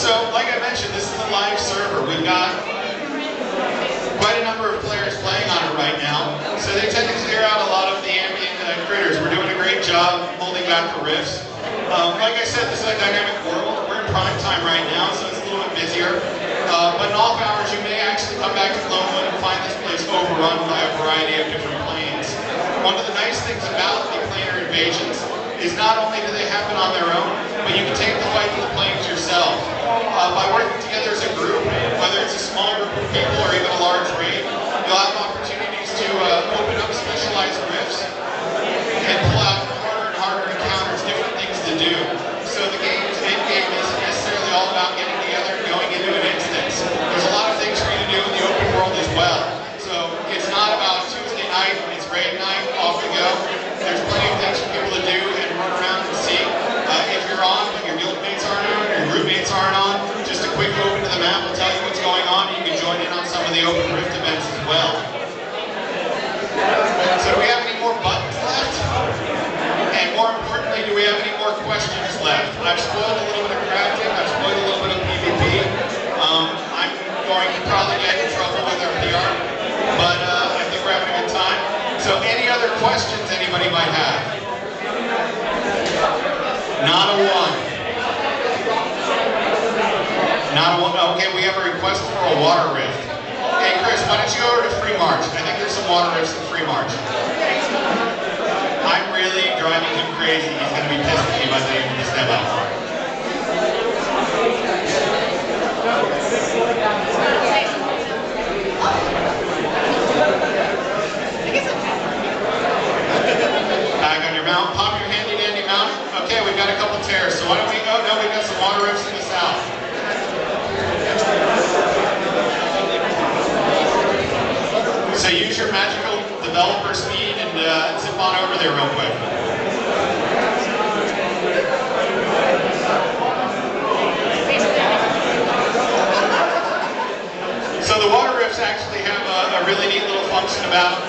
So, like I mentioned, this is a live server. We've got quite a number of players playing on it right now. So they tend to clear out a lot of the ambient critters. We're doing a great job holding back the rifts. Like I said, this is a dynamic world. We're in prime time right now, so it's a little bit busier. But in off hours, you may actually come back to Gloomwood and find this place overrun by a variety of different planes. One of the nice things about the planar invasions is not only do they happen on their own, but you can take the fight to the planes yourself. By working together as a group, whether it's a small group of people or even a large raid, you'll have opportunities to open up specialized rifts and pull out harder and harder encounters, different things to do. So the game's end game isn't necessarily all about getting together and going into an instance. There's a lot of things for you to do in the open world as well. So it's not about Tuesday night, it's raid night, off we go. There's plenty of things for people to do and run around and see. If you're on, but your guildmates aren't on, your groupmates aren't on, just a quick open to the map will tell you what's going on. You can join in on some of the open rift events as well. So do we have any more buttons left? And more importantly, do we have any more questions left? I've spoiled a little bit of crafting, I've spoiled a little bit of PvP. I'm going to probably get in trouble with our PR, but I think we're having a good time. So any other questions anybody might have? Not a one. Not a one. Okay, we have a request for a water rift. Hey Chris, why don't you go over to Free March? I think there's some water rifts in Free March. I'm really driving him crazy. He's going to be pissed at me by the end of this demo. Back on your mount. Pop your handy dandy mount. Okay, we've got a couple tears. So why don't we go? No, we've got some water rifts in the south. So use your magical developer speed and zip on over there real quick. So the water rifts actually have a really neat little function about,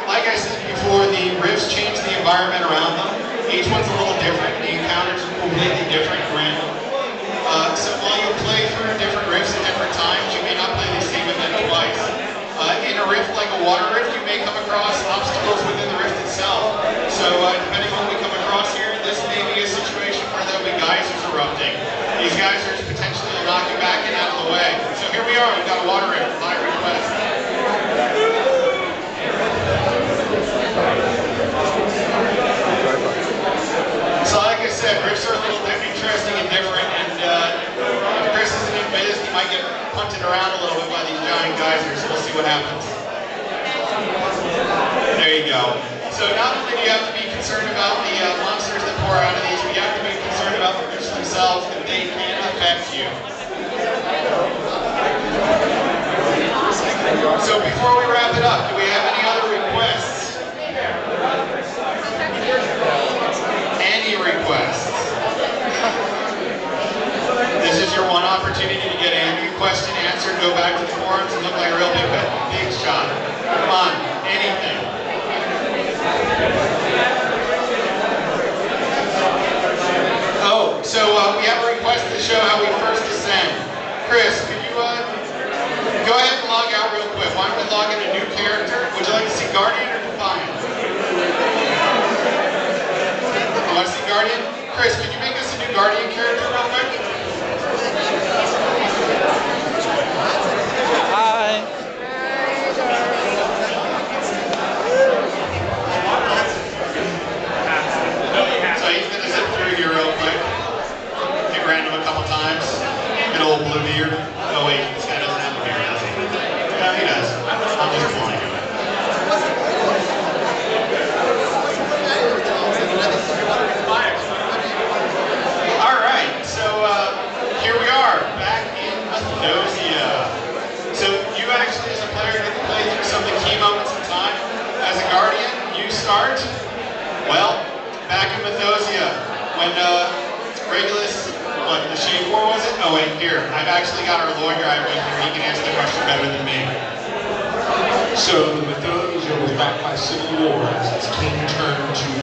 like I said before, the rifts change the environment around them. Each one's a little different. The encounters are completely different, random. So while you play through different rifts at different times, you may not play the same event twice. In a rift like a water rift, you may come across obstacles within the rift itself. So depending on what we come across here, this may be a situation where there'll be geysers erupting. These geysers potentially will knock you back and out of the way. So here we are, we've got a water rift, live request. So like I said, rifts are a little bit interesting and different, and if Chris isn't in biz, he might get punted around a little bit by these giant geysers, so we'll see what happens. There you go. So not only do you have to be concerned about the monsters that pour out of these, but you have to be concerned about the rifts themselves, and they can affect you. So before we wrap it up, do we have any other requests? Any requests? This is your one opportunity to get any question answered, go back to the forums and look like a real big shot. Come on, anything. Oh, so we have a request to show how we first descend. Chris, could you go ahead and log out real quick? Why don't we log in a new character? Would you like to see Guardian or Defiant? You want to see Guardian? Chris, could you make us a new Guardian character real quick? Hi. So he's going to zip through here real quick. Hit random a couple times. Good old blue beard. Oh wait, this guy doesn't have a beard, does he? Yeah, he does. I'm just blind. Alright, so here we are, back in Mateo. So you actually, as a player, get to play through some of the key moments in time. As a Guardian, you start, well, back in Mateo, when Regulus, what, the Shade War was it? Oh wait, here, I've actually got our lawyer right here, he can answer the question better than me. So the Mateo was backed by civil war as its king turned to